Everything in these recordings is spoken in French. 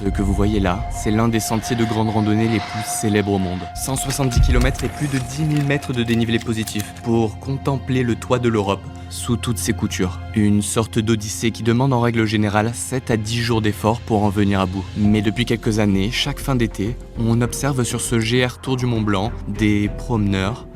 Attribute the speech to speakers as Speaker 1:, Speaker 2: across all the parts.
Speaker 1: Ce que vous voyez là, c'est l'un des sentiers de grande randonnée les plus célèbres au monde. 170 km et plus de 10 000 mètres de dénivelé positif pour contempler le toit de l'Europe sous toutes ses coutures. Une sorte d'odyssée qui demande en règle générale 7 à 10 jours d'effort pour en venir à bout. Mais depuis quelques années, chaque fin d'été, on observe sur ce GR Tour du Mont Blanc des promeneurs,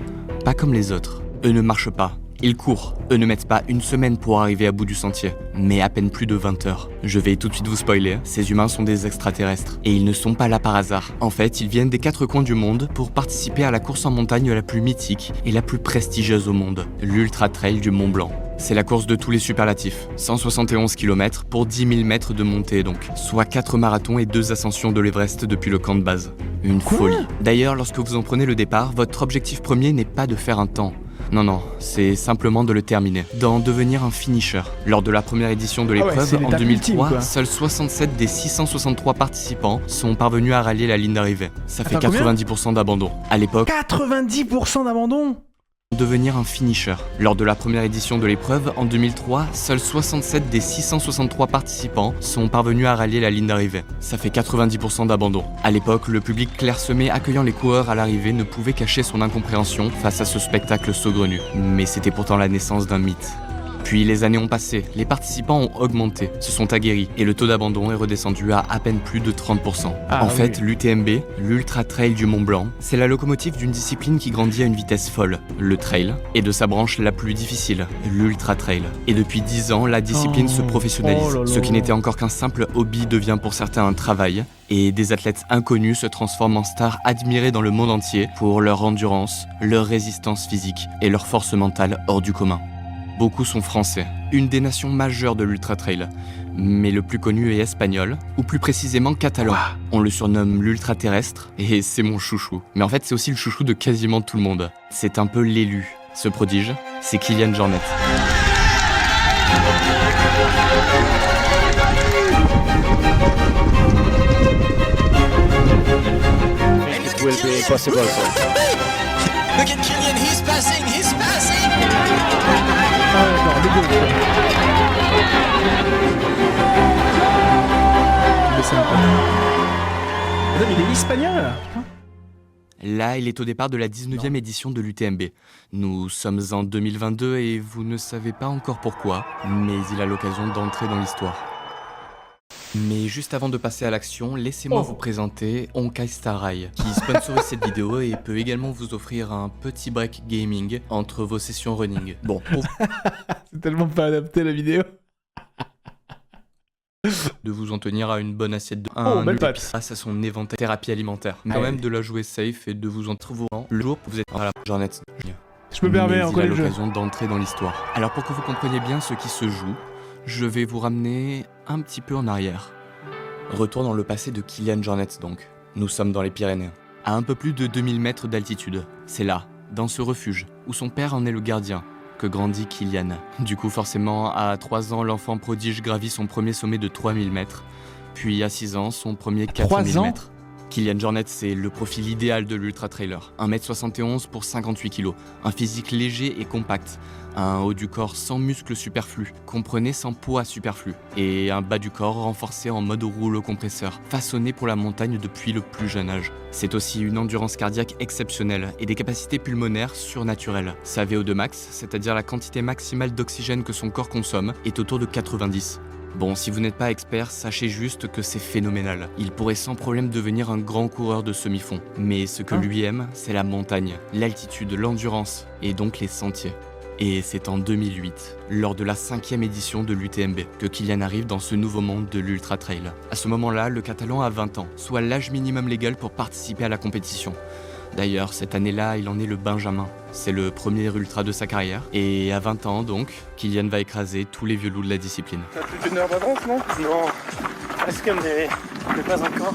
Speaker 1: pas comme les autres. Eux ne marchent pas. Ils courent, eux ne mettent pas une semaine pour arriver à bout du sentier, mais à peine plus de 20 heures. Je vais tout de suite vous spoiler, ces humains sont des extraterrestres, et ils ne sont pas là par hasard. En fait, ils viennent des 4 coins du monde pour participer à la course en montagne la plus mythique et la plus prestigieuse au monde, l'Ultra Trail du Mont Blanc. C'est la course de tous les superlatifs, 171 km pour 10 000 mètres de montée donc, soit 4 marathons et 2 ascensions de l'Everest depuis le camp de base. Une folie. D'ailleurs, lorsque vous en prenez le départ, votre objectif premier n'est pas de faire un temps. Non, c'est simplement de le terminer, d'en devenir un finisher. Lors de la première édition de l'épreuve, en 2003, seuls 67 des 663 participants sont parvenus à rallier la ligne d'arrivée. Ça fait 90% d'abandon. À l'époque,
Speaker 2: 90% d'abandon ?
Speaker 1: Devenir un finisher. Lors de la première édition de l'épreuve, en 2003, seuls 67 des 663 participants sont parvenus à rallier la ligne d'arrivée. Ça fait 90% d'abandon. À l'époque, le public clairsemé accueillant les coureurs à l'arrivée ne pouvait cacher son incompréhension face à ce spectacle saugrenu. Mais c'était pourtant la naissance d'un mythe. Puis les années ont passé, les participants ont augmenté, se sont aguerris et le taux d'abandon est redescendu à peine plus de 30%. En fait, l'UTMB, l'Ultra Trail du Mont Blanc, c'est la locomotive d'une discipline qui grandit à une vitesse folle, le trail, et de sa branche la plus difficile, l'Ultra Trail. Et depuis 10 ans, la discipline se professionnalise. Ce qui n'était encore qu'un simple hobby devient pour certains un travail, et des athlètes inconnus se transforment en stars admirées dans le monde entier pour leur endurance, leur résistance physique et leur force mentale hors du commun. Beaucoup sont français, une des nations majeures de l'Ultra Trail, mais le plus connu est espagnol, ou plus précisément catalan. On le surnomme l'Ultra Terrestre, et c'est mon chouchou. Mais en fait, c'est aussi le chouchou de quasiment tout le monde. C'est un peu l'élu. Ce prodige, c'est Kilian Jornet.
Speaker 3: It will be impossible.
Speaker 4: Look at Kilian, he's passing!
Speaker 2: Mais il est espagnol.
Speaker 1: Là, il est au départ de la 19e édition de l'UTMB. Nous sommes en 2022 et vous ne savez pas encore pourquoi, mais il a l'occasion d'entrer dans l'histoire. Mais juste avant de passer à l'action, laissez-moi vous présenter Honkai Star Rail, qui sponsorise cette vidéo et peut également vous offrir un petit break gaming entre vos sessions running. Bon,
Speaker 2: c'est tellement pas adapté la vidéo.
Speaker 1: De vous en tenir à une bonne assiette de grâce à son éventail thérapie alimentaire. Mais quand même de la jouer safe et de vous en trouver le jour où vous êtes à la Jornet.
Speaker 2: Je me permets encore
Speaker 1: il a l'occasion d'entrer dans l'histoire. Alors pour que vous compreniez bien ce qui se joue, je vais vous ramener un petit peu en arrière. Retour dans le passé de Kilian Jornet donc. Nous sommes dans les Pyrénées, à un peu plus de 2000 mètres d'altitude. C'est là, dans ce refuge, où son père en est le gardien, que grandit Kilian. Du coup forcément, à 3 ans, l'enfant prodige gravit son premier sommet de 3000 mètres, puis à 6 ans, son premier 4000 mètres. Kilian Jornet, c'est le profil idéal de l'ultra-trailer. 1m71 pour 58 kg, un physique léger et compact, un haut du corps sans muscles superflus, comprenez sans poids superflu, et un bas du corps renforcé en mode rouleau compresseur, façonné pour la montagne depuis le plus jeune âge. C'est aussi une endurance cardiaque exceptionnelle et des capacités pulmonaires surnaturelles. Sa VO2 max, c'est-à-dire la quantité maximale d'oxygène que son corps consomme, est autour de 90. Bon, si vous n'êtes pas expert, sachez juste que c'est phénoménal. Il pourrait sans problème devenir un grand coureur de semi-fond. Mais ce que lui aime, c'est la montagne, l'altitude, l'endurance, et donc les sentiers. Et c'est en 2008, lors de la 5e édition de l'UTMB, que Kilian arrive dans ce nouveau monde de l'Ultra Trail. À ce moment-là, le Catalan a 20 ans, soit l'âge minimum légal pour participer à la compétition. D'ailleurs, cette année-là, il en est le Benjamin. C'est le premier ultra de sa carrière. Et à 20 ans, donc, Kilian va écraser tous les vieux loups de la discipline.
Speaker 3: T'as plus d'une heure d'avance, non? Non, presque, mais pas encore.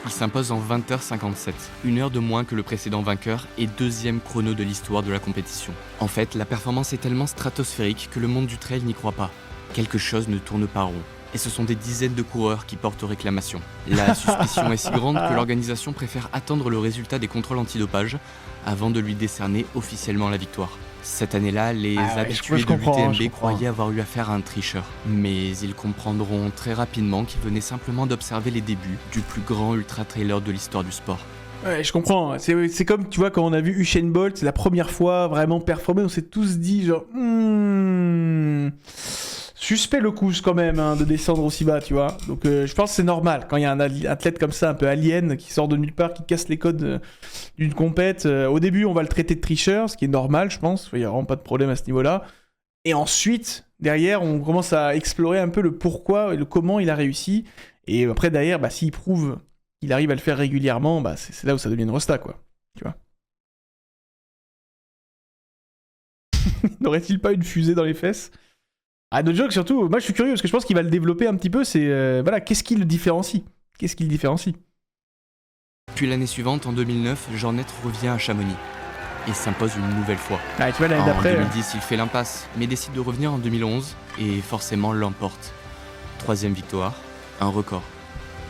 Speaker 1: Il s'impose en 20h57, une heure de moins que le précédent vainqueur et deuxième chrono de l'histoire de la compétition. En fait, la performance est tellement stratosphérique que le monde du trail n'y croit pas. Quelque chose ne tourne pas rond. Et ce sont des dizaines de coureurs qui portent réclamation. La suspicion est si grande que l'organisation préfère attendre le résultat des contrôles antidopage avant de lui décerner officiellement la victoire. Cette année-là, les
Speaker 2: Ah ouais,
Speaker 1: habitués
Speaker 2: je
Speaker 1: de
Speaker 2: comprends,
Speaker 1: l'UTMB
Speaker 2: je comprends.
Speaker 1: croyaient avoir eu affaire à un tricheur. Mais ils comprendront très rapidement qu'il venait simplement d'observer les débuts du plus grand ultra-trailer de l'histoire du sport.
Speaker 2: Ouais, je comprends. C'est comme, tu vois, quand on a vu Usain Bolt, c'est la première fois vraiment performer, on s'est tous dit, genre, suspect le coup quand même, hein, de descendre aussi bas, tu vois. Donc je pense que c'est normal, quand il y a un athlète comme ça, un peu alien, qui sort de nulle part, qui casse les codes d'une compète. Au début, on va le traiter de tricheur, ce qui est normal, je pense. Il n'y a vraiment pas de problème à ce niveau-là. Et ensuite, derrière, on commence à explorer un peu le pourquoi et le comment il a réussi. Et après, derrière, bah, s'il prouve qu'il arrive à le faire régulièrement, bah, c'est là où ça devient une resta, quoi. Tu vois. N'aurait-il pas une fusée dans les fesses? Ah, no joke, surtout, moi je suis curieux, parce que je pense qu'il va le développer un petit peu, c'est... voilà, qu'est-ce qui le différencie? Qu'est-ce qui le différencie?
Speaker 1: Puis l'année suivante, en 2009, Jornet revient à Chamonix et s'impose une nouvelle fois.
Speaker 2: Ah, tu vois, l'année
Speaker 1: En
Speaker 2: d'après...
Speaker 1: 2010, il fait l'impasse, mais décide de revenir en 2011 et forcément l'emporte. 3e victoire, un record.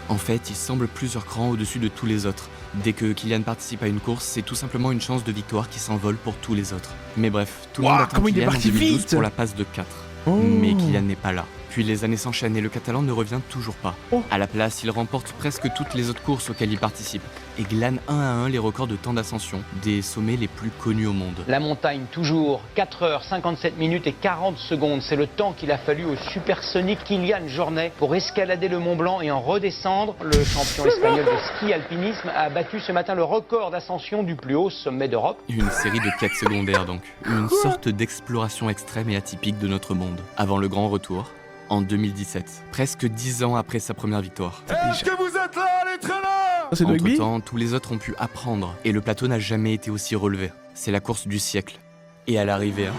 Speaker 1: En fait, il semble plusieurs crans au-dessus de tous les autres. Dès que Kylian participe à une course, c'est tout simplement une chance de victoire qui s'envole pour tous les autres. Mais bref, tout le monde attend
Speaker 2: comment il est
Speaker 1: Kylian en
Speaker 2: parti
Speaker 1: 2012
Speaker 2: vite
Speaker 1: pour la passe de 4.
Speaker 2: Oh.
Speaker 1: Mais Kylian n'est pas là. Puis les années s'enchaînent et le Catalan ne revient toujours pas.
Speaker 2: Oh.
Speaker 1: À la place, il remporte presque toutes les autres courses auxquelles il participe et glane un à un les records de temps d'ascension des sommets les plus connus au monde.
Speaker 5: La montagne, toujours 4 heures, 57 minutes et 40 secondes. C'est le temps qu'il a fallu au supersonique Kylian Jornet pour escalader le Mont Blanc et en redescendre. Le champion espagnol de ski alpinisme a battu ce matin le record d'ascension du plus haut sommet d'Europe.
Speaker 1: Une série de quêtes secondaires donc. Une sorte d'exploration extrême et atypique de notre monde. Avant le grand retour, en 2017, presque 10 ans après sa première victoire.
Speaker 6: Est-ce que vous êtes là, les traîneurs?
Speaker 2: C'est de rugby?
Speaker 1: Entre-temps, tous les autres ont pu apprendre et le plateau n'a jamais été aussi relevé. C'est la course du siècle. Et à l'arrivée,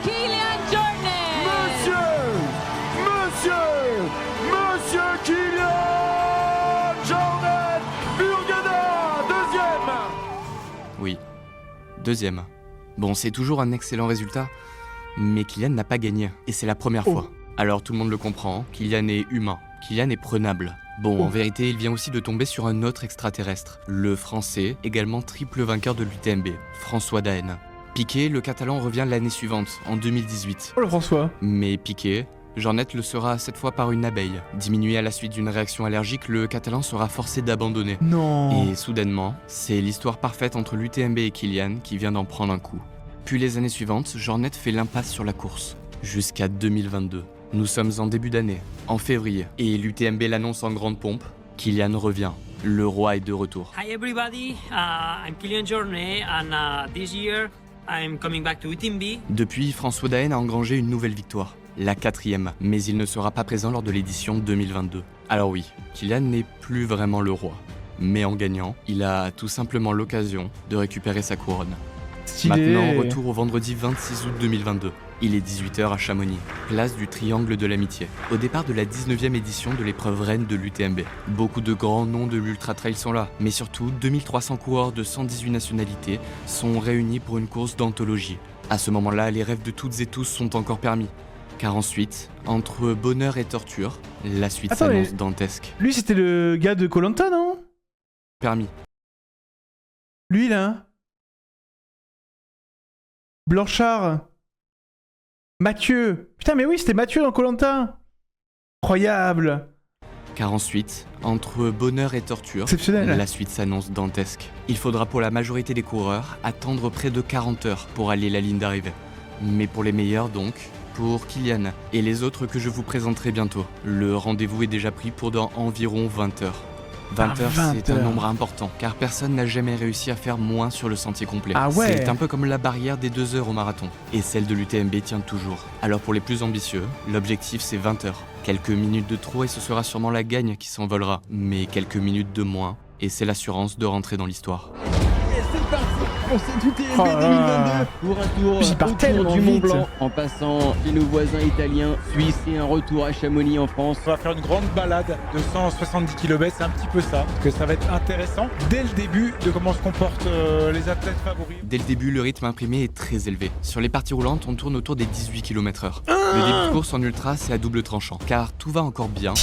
Speaker 6: Monsieur Kylian Jornet Burgada, deuxième.
Speaker 1: oui, 2e. Bon, c'est toujours un excellent résultat, mais Kylian n'a pas gagné, et c'est la première fois. Alors tout le monde le comprend, Kylian est humain, Kylian est prenable. Bon, en vérité, il vient aussi de tomber sur un autre extraterrestre, le français, également triple vainqueur de l'UTMB, François Daen. Piquet, le catalan, revient l'année suivante, en 2018.
Speaker 2: Oh le François.
Speaker 1: Mais Piquet, Jornet le sera cette fois par une abeille. Diminué à la suite d'une réaction allergique, le catalan sera forcé d'abandonner.
Speaker 2: Non.
Speaker 1: Et soudainement, c'est l'histoire parfaite entre l'UTMB et Kylian qui vient d'en prendre un coup. Puis les années suivantes, Jornet fait l'impasse sur la course, jusqu'à 2022. Nous sommes en début d'année, en février, et l'UTMB l'annonce en grande pompe. Kylian revient, le roi est de retour.
Speaker 7: Hi everybody, I'm Kylian Jornet and this year I'm coming back to UTMB.
Speaker 1: Depuis, François Daen a engrangé une nouvelle victoire, la 4e, mais il ne sera pas présent lors de l'édition 2022. Alors oui, Kylian n'est plus vraiment le roi, mais en gagnant, il a tout simplement l'occasion de récupérer sa couronne.
Speaker 2: Stylé.
Speaker 1: Maintenant, retour au vendredi 26 août 2022. Il est 18h à Chamonix, place du Triangle de l'Amitié, au départ de la 19e édition de l'épreuve reine de l'UTMB. Beaucoup de grands noms de l'ultra-trail sont là, mais surtout 2300 coureurs de 118 nationalités sont réunis pour une course d'anthologie. À ce moment-là, les rêves de toutes et tous sont encore permis. Car ensuite, entre bonheur et torture, la suite
Speaker 2: Attends,
Speaker 1: s'annonce
Speaker 2: mais-
Speaker 1: dantesque.
Speaker 2: Lui, c'était le gars de Koh-Lanta, non?
Speaker 1: Permis.
Speaker 2: Lui, là. Blanchard. Mathieu. Putain, mais oui, c'était Mathieu dans Koh-Lanta. Incroyable.
Speaker 1: Car ensuite, entre bonheur et torture,
Speaker 2: Exceptionnel.
Speaker 1: la suite s'annonce dantesque. Il faudra pour la majorité des coureurs attendre près de 40 heures pour aller la ligne d'arrivée. Mais pour les meilleurs donc, pour Kylian et les autres que je vous présenterai bientôt, le rendez-vous est déjà pris pour dans environ 20 heures. 20 heures,
Speaker 2: 20
Speaker 1: c'est un
Speaker 2: heures.
Speaker 1: nombre important, car personne n'a jamais réussi à faire moins sur le sentier complet.
Speaker 2: Ah ouais.
Speaker 1: C'est un peu comme la barrière des 2 heures au marathon. Et celle de l'UTMB tient toujours. Alors pour les plus ambitieux, l'objectif c'est 20 heures. Quelques minutes de trop et ce sera sûrement la gagne qui s'envolera. Mais quelques minutes de moins, et c'est l'assurance de rentrer dans l'histoire.
Speaker 8: C'est parti pour cette UTMB
Speaker 2: Oh là là.
Speaker 8: 2022 pour un tour
Speaker 2: J'y pars
Speaker 8: autour
Speaker 2: tellement
Speaker 8: du Mont
Speaker 2: vite.
Speaker 8: Blanc en passant chez nos voisins italiens, suisses et un retour à Chamonix en France.
Speaker 9: On va faire une grande balade de 170 km, c'est un petit peu ça, parce que ça va être intéressant dès le début de comment se comportent les athlètes favoris.
Speaker 1: Dès le début, le rythme imprimé est très élevé. Sur les parties roulantes, on tourne autour des 18 km/h. Le début de course en ultra, c'est à double tranchant, car tout va encore bien.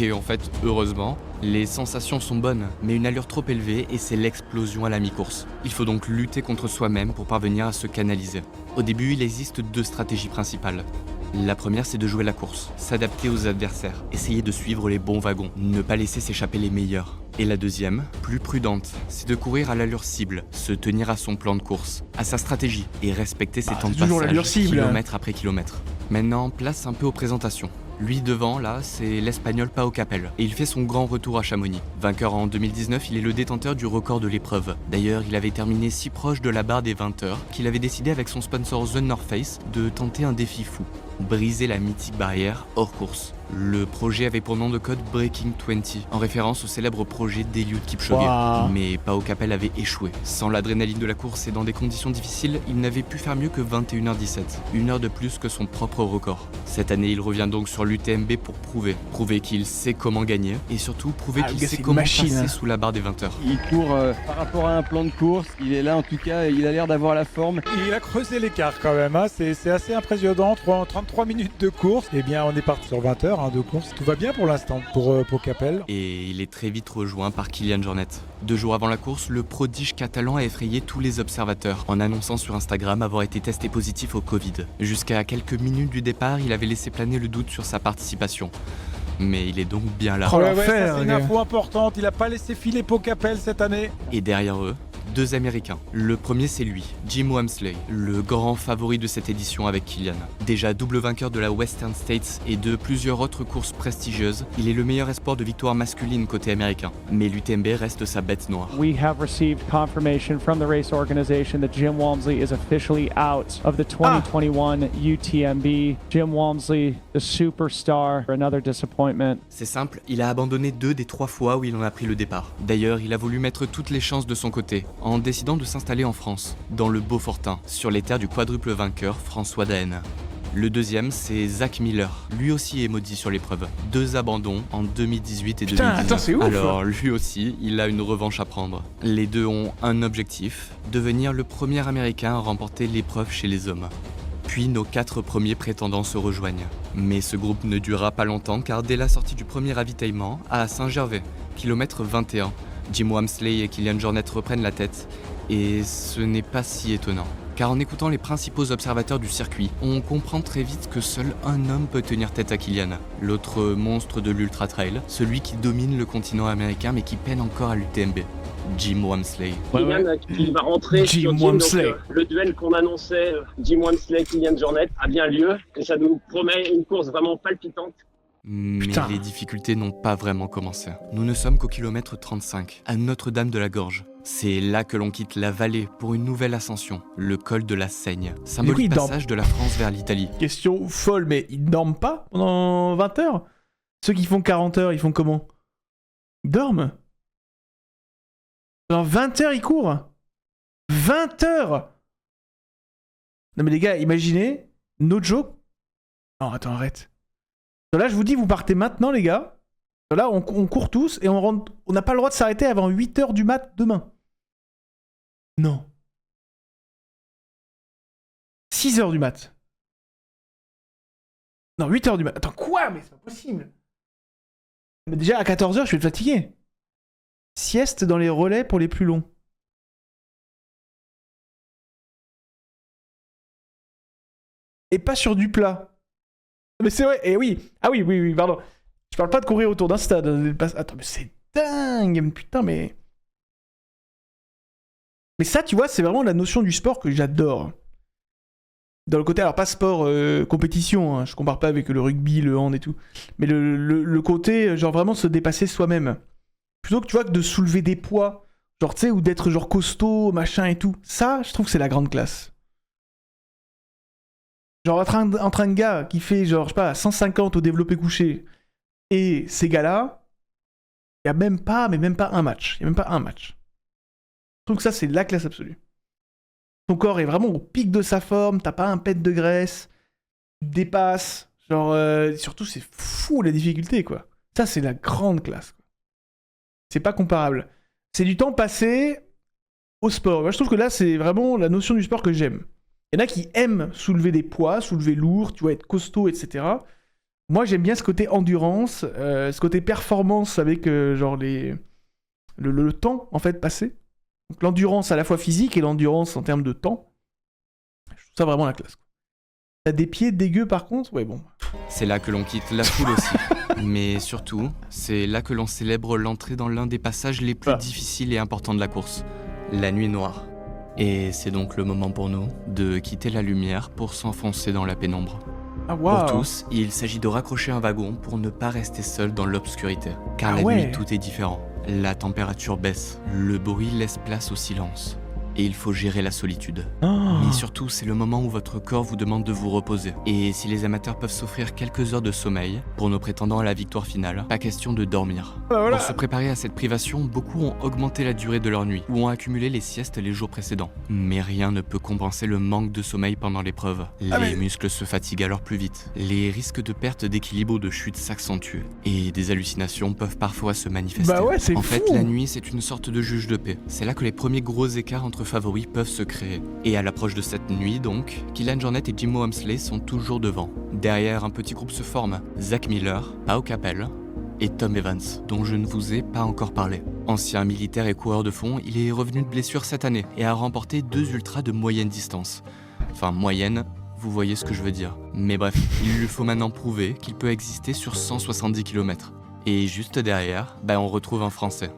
Speaker 1: Et en fait, heureusement, Les sensations sont bonnes, mais une allure trop élevée et c'est l'explosion à la mi-course. Il faut donc lutter contre soi-même pour parvenir à se canaliser. Au début, il existe 2 stratégies principales. La première, c'est de jouer la course, s'adapter aux adversaires, essayer de suivre les bons wagons, ne pas laisser s'échapper les meilleurs. Et la deuxième, plus prudente, c'est de courir à l'allure cible, se tenir à son plan de course, à sa stratégie et respecter ses temps de
Speaker 2: toujours l'allure
Speaker 1: passage,
Speaker 2: cible,
Speaker 1: kilomètre après kilomètre. Maintenant, place un peu aux présentations. Lui devant, là, c'est l'Espagnol Pau Capel, et il fait son grand retour à Chamonix. Vainqueur en 2019, il est le détenteur du record de l'épreuve. D'ailleurs, il avait terminé si proche de la barre des 20 heures qu'il avait décidé avec son sponsor The North Face de tenter un défi fou. Briser la mythique barrière hors course. Le projet avait pour nom de code Breaking 20, en référence au célèbre projet d'Eliud Kipchoge.
Speaker 2: Wow.
Speaker 1: Mais Pau Capel avait échoué. Sans l'adrénaline de la course et dans des conditions difficiles, il n'avait pu faire mieux que 21h17, 1 heure de plus que son propre record. Cette année, il revient donc sur l'UTMB pour prouver qu'il sait comment gagner et surtout prouver
Speaker 2: le
Speaker 1: qu'il
Speaker 2: gars,
Speaker 1: sait
Speaker 2: c'est une
Speaker 1: comment
Speaker 2: machine,
Speaker 1: passer
Speaker 2: hein.
Speaker 1: sous la barre des 20 heures.
Speaker 8: Il court par rapport à un plan de course, il est là en tout cas, il a l'air d'avoir la forme.
Speaker 9: Il a creusé l'écart quand même, hein. C'est assez impressionnant. 33 minutes de course. Eh bien, on est parti sur 20 heures de course. Tout va bien pour l'instant pour Capel.
Speaker 1: Et il est très vite rejoint par Kilian Jornet. 2 jours avant la course, le prodige catalan a effrayé tous les observateurs en annonçant sur Instagram avoir été testé positif au Covid. Jusqu'à quelques minutes du départ, il avait laissé planer le doute sur sa participation. Mais il est donc bien là.
Speaker 2: Oh,
Speaker 9: Ouais,
Speaker 2: l'enfer,
Speaker 9: ça c'est une
Speaker 2: gars.
Speaker 9: info importante. Il a pas laissé filer Pau Capel cette année.
Speaker 1: Et derrière eux, 2 Américains. Le premier, c'est lui, Jim Walmsley, le grand favori de cette édition avec Kilian. Déjà double vainqueur de la Western States et de plusieurs autres courses prestigieuses, il est le meilleur espoir de victoire masculine côté américain. Mais l'UTMB reste sa bête noire.
Speaker 10: We have received confirmation from the race organization that Jim Walmsley is officially out of the 2021 UTMB. Jim Walmsley, the superstar, another disappointment.
Speaker 1: C'est simple, il a abandonné 2 des 3 fois où il en a pris le départ. D'ailleurs, il a voulu mettre toutes les chances de son côté, en décidant de s'installer en France, dans le Beaufortin, sur les terres du quadruple vainqueur François Daen. Le deuxième, c'est Zach Miller. Lui aussi est maudit sur l'épreuve. 2 abandons en 2018 et
Speaker 2: Putain,
Speaker 1: 2019.
Speaker 2: attends, c'est ouf.
Speaker 1: Alors, lui aussi, il a une revanche à prendre. Les deux ont un objectif, devenir le premier Américain à remporter l'épreuve chez les hommes. Puis nos 4 premiers prétendants se rejoignent. Mais ce groupe ne durera pas longtemps car dès la sortie du premier ravitaillement, à Saint-Gervais, kilomètre 21, Jim Walmsley et Kilian Jornet reprennent la tête. Et ce n'est pas si étonnant. Car en écoutant les principaux observateurs du circuit, on comprend très vite que seul un homme peut tenir tête à Kilian. L'autre monstre de l'Ultra Trail, celui qui domine le continent américain mais qui peine encore à l'UTMB. Jim Walmsley.
Speaker 11: Kilian qui va rentrer
Speaker 2: Jim
Speaker 11: sur Jim,
Speaker 2: Walmsley.
Speaker 11: donc, le duel qu'on annonçait, Jim Walmsley, Kilian Jornet, a bien lieu et ça nous promet une course vraiment palpitante.
Speaker 1: Mais
Speaker 2: Putain.
Speaker 1: les difficultés n'ont pas vraiment commencé. Nous ne sommes qu'au kilomètre 35, à Notre-Dame-de-la-Gorge. C'est là que l'on quitte la vallée pour une nouvelle ascension, le col de la Seigne, symbole
Speaker 2: coup, il
Speaker 1: du
Speaker 2: dort.
Speaker 1: passage de la France vers l'Italie.
Speaker 2: Question folle, mais ils dorment pas pendant 20 heures? Ceux qui font 40 heures, ils font comment? Ils dorment? Pendant 20 heures, ils courent? 20 heures! Non mais les gars, imaginez, no joke. Non, attends, arrête. Là, je vous dis, vous partez maintenant, les gars. Là, on court tous et on rentre. On n'a pas le droit de s'arrêter avant 8h du mat demain. Non. 6h du mat. Non, 8h du mat. Attends, quoi? Mais c'est pas possible. Mais déjà, à 14h, je vais être fatigué. Sieste dans les relais pour les plus longs. Et pas sur du plat. Mais c'est vrai, et oui. Ah oui, oui, pardon. Je parle pas de courir autour d'un stade. Attends, mais c'est dingue. Putain, mais... Mais ça, tu vois, c'est vraiment la notion du sport que j'adore. Dans le côté, alors pas sport compétition, hein, je compare pas avec le rugby, le hand et tout. Mais le côté, genre vraiment se dépasser soi-même. Plutôt que, tu vois, que de soulever des poids. Genre, tu sais, ou d'être genre costaud, machin et tout. Ça, je trouve que c'est la grande classe. Genre, entre un gars qui fait, genre, je sais pas, 150 au développé couché et ces gars-là, il y a même pas un match. Il y a même pas un match. Je trouve que ça, c'est la classe absolue. Ton corps est vraiment au pic de sa forme, t'as pas un pet de graisse, tu te dépasses. Genre, surtout, c'est fou la difficulté, quoi. Ça, c'est la grande classe, quoi. C'est pas comparable. C'est du temps passé au sport. Moi, je trouve que là, c'est vraiment la notion du sport que j'aime. Il y en a qui aiment soulever des poids, soulever lourd, tu vois, être costaud, etc. Moi, j'aime bien ce côté endurance, ce côté performance avec genre le temps en fait passé. Donc l'endurance à la fois physique et l'endurance en termes de temps. Je trouve ça vraiment la classe. T'as des pieds dégueux par contre? Ouais, bon.
Speaker 1: C'est là que l'on quitte la foule aussi. Mais surtout, c'est là que l'on célèbre l'entrée dans l'un des passages les plus difficiles et importants de la course, la nuit noire. Et c'est donc le moment pour nous de quitter la lumière pour s'enfoncer dans la pénombre.
Speaker 2: Ah, wow.
Speaker 1: Pour tous, il s'agit de raccrocher un wagon pour ne pas rester seul dans l'obscurité. Car la nuit, tout est différent. La température baisse, le bruit laisse place au silence. Et il faut gérer la solitude. Mais surtout, c'est le moment où votre corps vous demande de vous reposer. Et si les amateurs peuvent s'offrir quelques heures de sommeil, pour nos prétendants à la victoire finale, pas question de dormir. Pour se préparer à cette privation, beaucoup ont augmenté la durée de leur nuit, ou ont accumulé les siestes les jours précédents. Mais rien ne peut compenser le manque de sommeil pendant l'épreuve. Les muscles se fatiguent alors plus vite. Les risques de perte d'équilibre ou de chute s'accentuent. Et des hallucinations peuvent parfois se manifester. En fait, la nuit, c'est une sorte de juge de paix. C'est là que les premiers gros écarts entre favoris peuvent se créer. Et à l'approche de cette nuit donc, Kilian Jornet et Jim Walmsley sont toujours devant. Derrière, un petit groupe se forme. Zach Miller, Pau Capel et Tom Evans, dont je ne vous ai pas encore parlé. Ancien militaire et coureur de fond, il est revenu de blessure cette année et a remporté 2 ultras de moyenne distance. Enfin, moyenne, vous voyez ce que je veux dire. Mais bref, il lui faut maintenant prouver qu'il peut exister sur 170 km. Et juste derrière, on retrouve un Français.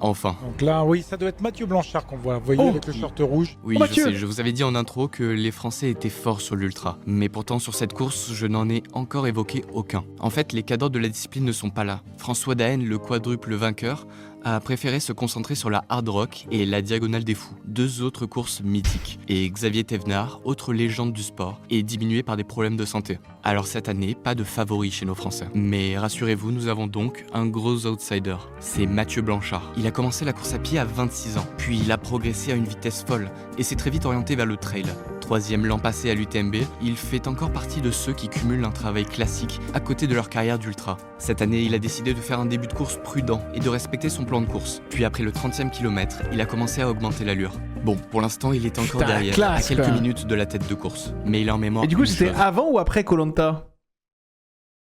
Speaker 1: Enfin.
Speaker 9: Donc là, oui, ça doit être Mathieu Blanchard qu'on voit. Vous voyez, avec le short rouge.
Speaker 1: Oui, je sais, je vous avais dit en intro que les Français étaient forts sur l'ultra. Mais pourtant, sur cette course, je n'en ai encore évoqué aucun. En fait, les cadors de la discipline ne sont pas là. François Daen, le quadruple vainqueur, a préféré se concentrer sur la Hard Rock et la Diagonale des Fous, 2 autres courses mythiques. Et Xavier Thévenard, autre légende du sport, est diminué par des problèmes de santé. Alors cette année, pas de favori chez nos Français. Mais rassurez-vous, nous avons donc un gros outsider. C'est Mathieu Blanchard. Il a commencé la course à pied à 26 ans, puis il a progressé à une vitesse folle et s'est très vite orienté vers le trail. 3e l'an passé à l'UTMB, il fait encore partie de ceux qui cumulent un travail classique à côté de leur carrière d'ultra. Cette année, il a décidé de faire un début de course prudent et de respecter son plan de course. Puis après le 30e kilomètre, il a commencé à augmenter l'allure. Bon, pour l'instant, il est encore derrière, à quelques minutes de la tête de course. Mais il a en mémoire.
Speaker 2: Et du coup, c'était avant ou après Koh-Lanta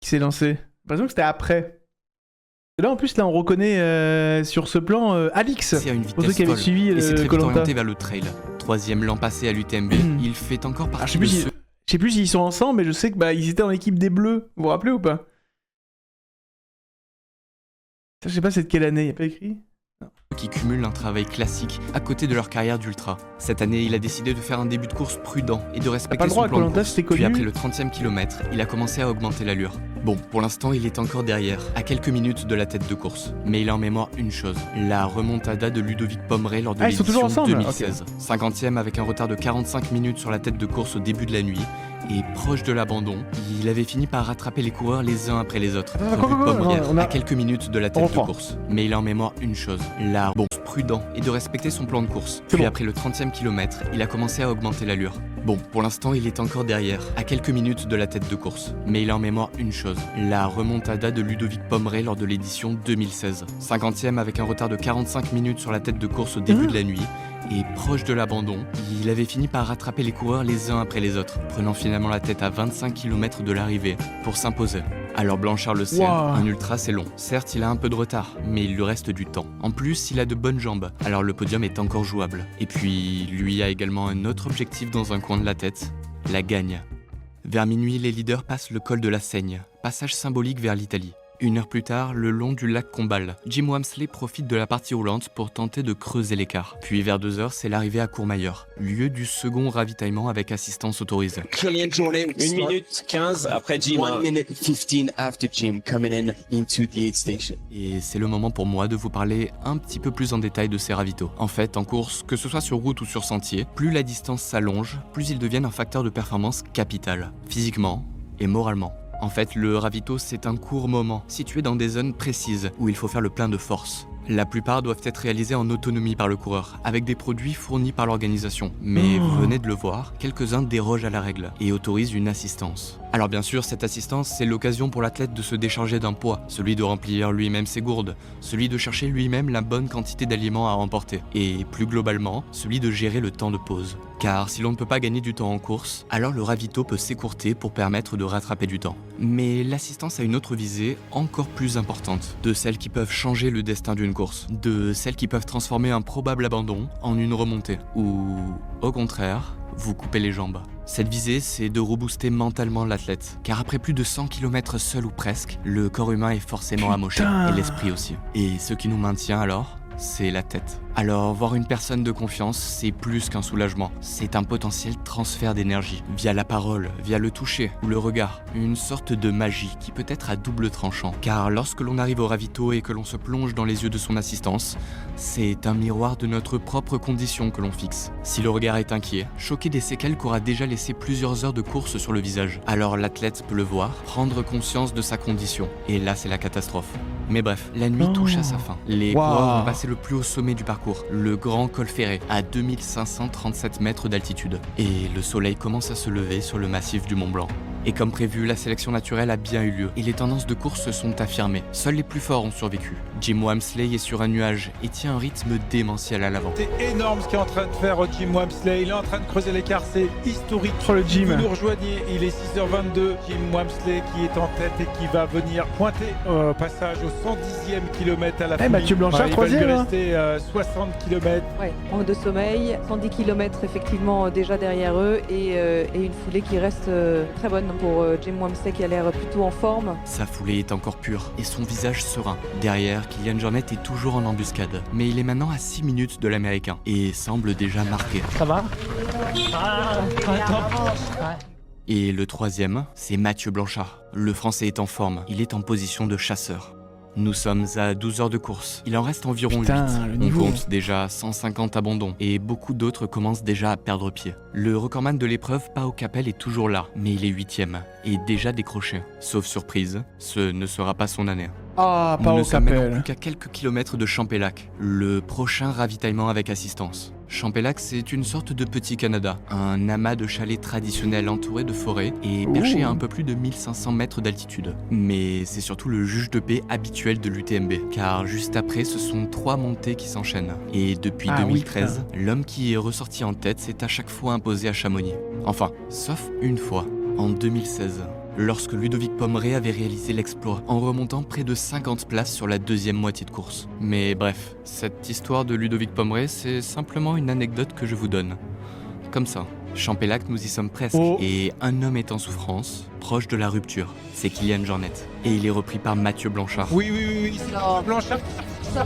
Speaker 2: qui s'est lancé? J'ai l'impression que c'était après. Et là, en plus, on reconnaît sur ce plan Alix.
Speaker 1: C'est à une
Speaker 2: pour ceux
Speaker 1: vitesse
Speaker 2: qui avaient
Speaker 1: folle
Speaker 2: suivi
Speaker 1: et s'est très vite
Speaker 2: Koh-Lanta.
Speaker 1: orienté vers le trail. 3e l'an passé à l'UTMB, il fait encore partie de ceux...
Speaker 2: Je sais plus s'ils sont ensemble, mais je sais que ils étaient en équipe des Bleus. Vous vous rappelez ou pas? Je sais pas c'est de quelle année, il n'y a pas écrit?
Speaker 1: Qui cumulent un travail classique à côté de leur carrière d'ultra. Cette année, il a décidé de faire un début de course prudent et de respecter son plan de course. Puis après le 30e kilomètre, il a commencé à augmenter l'allure. Bon, pour l'instant, il est encore derrière, à quelques minutes de la tête de course. Mais il a en mémoire une chose, la remontada de Ludovic Pomeray lors de l'édition 2016. 50e avec un retard de 45 minutes sur la tête de course au début de la nuit. Et proche de l'abandon, il avait fini par rattraper les coureurs les uns après les autres. À quelques minutes de la tête de course. Mais il a en mémoire une chose, la prudent et de respecter son plan de course. Puis après le 30e kilomètre, il a commencé à augmenter l'allure. Bon, pour l'instant, il est encore derrière, à quelques minutes de la tête de course. Mais il a en mémoire une chose, la remontada de Ludovic Pomeray lors de l'édition 2016. 50e avec un retard de 45 minutes sur la tête de course au début de la nuit. Et proche de l'abandon, il avait fini par rattraper les coureurs les uns après les autres, prenant finalement la tête à 25 km de l'arrivée pour s'imposer. Alors Blanchard le sait, un ultra c'est long. Certes, il a un peu de retard, mais il lui reste du temps. En plus, il a de bonnes jambes, alors le podium est encore jouable. Et puis, lui a également un autre objectif dans un coin de la tête, la gagne. Vers minuit, les leaders passent le col de la Seigne, passage symbolique vers l'Italie. 1 heure plus tard, le long du lac Combal, Jim Walmsley profite de la partie roulante pour tenter de creuser l'écart. Puis vers 2 heures, c'est l'arrivée à Courmayeur, lieu du second ravitaillement avec assistance autorisée.
Speaker 4: 1 minute 15 après Jim. 1 minute 15 after Jim coming in into the aid station.
Speaker 1: Et c'est le moment pour moi de vous parler un petit peu plus en détail de ces ravitaux. En fait, en course, que ce soit sur route ou sur sentier, plus la distance s'allonge, plus ils deviennent un facteur de performance capital, physiquement et moralement. En fait, le ravito, c'est un court moment, situé dans des zones précises, où il faut faire le plein de force. La plupart doivent être réalisés en autonomie par le coureur, avec des produits fournis par l'organisation. Mais vous venez de le voir, quelques-uns dérogent à la règle et autorisent une assistance. Alors bien sûr, cette assistance, c'est l'occasion pour l'athlète de se décharger d'un poids, celui de remplir lui-même ses gourdes, celui de chercher lui-même la bonne quantité d'aliments à emporter, et plus globalement, celui de gérer le temps de pause. Car si l'on ne peut pas gagner du temps en course, alors le ravito peut s'écourter pour permettre de rattraper du temps. Mais l'assistance a une autre visée encore plus importante, de celles qui peuvent changer le destin d'une course, de celles qui peuvent transformer un probable abandon en une remontée, ou au contraire, vous couper les jambes. Cette visée, c'est de rebooster mentalement l'athlète, car après plus de 100 km seul ou presque, le corps humain est forcément amoché, et l'esprit aussi. Et ce qui nous maintient alors, c'est la tête. Alors, voir une personne de confiance, c'est plus qu'un soulagement. C'est un potentiel transfert d'énergie, via la parole, via le toucher ou le regard. Une sorte de magie qui peut être à double tranchant. Car lorsque l'on arrive au ravito et que l'on se plonge dans les yeux de son assistance, c'est un miroir de notre propre condition que l'on fixe. Si le regard est inquiet, choqué des séquelles qu'aura déjà laissé plusieurs heures de course sur le visage, alors l'athlète peut le voir, prendre conscience de sa condition. Et là, c'est la catastrophe. Mais bref, la nuit touche à sa fin. Les coureurs vont passer le plus haut sommet du parcours, le grand col ferré, à 2537 mètres d'altitude. Et le soleil commence à se lever sur le massif du Mont Blanc. Et comme prévu, la sélection naturelle a bien eu lieu, et les tendances de course se sont affirmées. Seuls les plus forts ont survécu. Jim Wamsley est sur un nuage et tient un rythme démentiel à l'avant.
Speaker 9: C'est énorme ce qu'est en train de faire Jim Wamsley, il est en train de creuser l'écart, c'est historique.
Speaker 2: Le Jim.
Speaker 9: Vous nous rejoignez, il est 6h22, Jim Wamsley qui est en tête et qui va venir pointer au passage au 110e kilomètre à la fin.
Speaker 2: Mathieu Blanchard, troisième.
Speaker 9: Il va lui rester 60 km.
Speaker 12: Ouais, manque de sommeil, 110 km effectivement déjà derrière eux et une foulée qui reste très bonne pour Jim Wamsley qui a l'air plutôt en forme.
Speaker 1: Sa foulée est encore pure et son visage serein. Derrière, Kilian Jornet est toujours en embuscade, mais il est maintenant à 6 minutes de l'Américain et semble déjà marqué.
Speaker 2: Ça va?
Speaker 1: Et le troisième, c'est Mathieu Blanchard. Le Français est en forme, il est en position de chasseur. Nous sommes à 12 heures de course. Il en reste environ 8. On compte déjà 150 abandons et beaucoup d'autres commencent déjà à perdre pied. Le recordman de l'épreuve, Pau Capel, est toujours là, mais il est 8e et déjà décroché. Sauf surprise, ce ne sera pas son année.
Speaker 2: Ah,
Speaker 1: Nous
Speaker 2: Pau
Speaker 1: ne sommes maintenant
Speaker 2: Capel.
Speaker 1: plus qu'à quelques kilomètres de Champellac, le prochain ravitaillement avec assistance. Champellac, c'est une sorte de petit Canada, un amas de chalets traditionnels entouré de forêts et perché à un peu plus de 1500 mètres d'altitude. Mais c'est surtout le juge de paix habituel de l'UTMB, car juste après, ce sont 3 montées qui s'enchaînent. Et depuis 2013, l'homme qui est ressorti en tête s'est à chaque fois imposé à Chamonix. Enfin, sauf une fois, en 2016. Lorsque Ludovic Pommeret avait réalisé l'exploit en remontant près de 50 places sur la deuxième moitié de course. Mais bref, cette histoire de Ludovic Pommeret, c'est simplement une anecdote que je vous donne. Comme ça, Champellac, nous y sommes presque, et un homme est en souffrance, proche de la rupture. C'est Kilian Jornet, et il est repris par Mathieu Blanchard.
Speaker 9: Oui, c'est Mathieu Blanchard.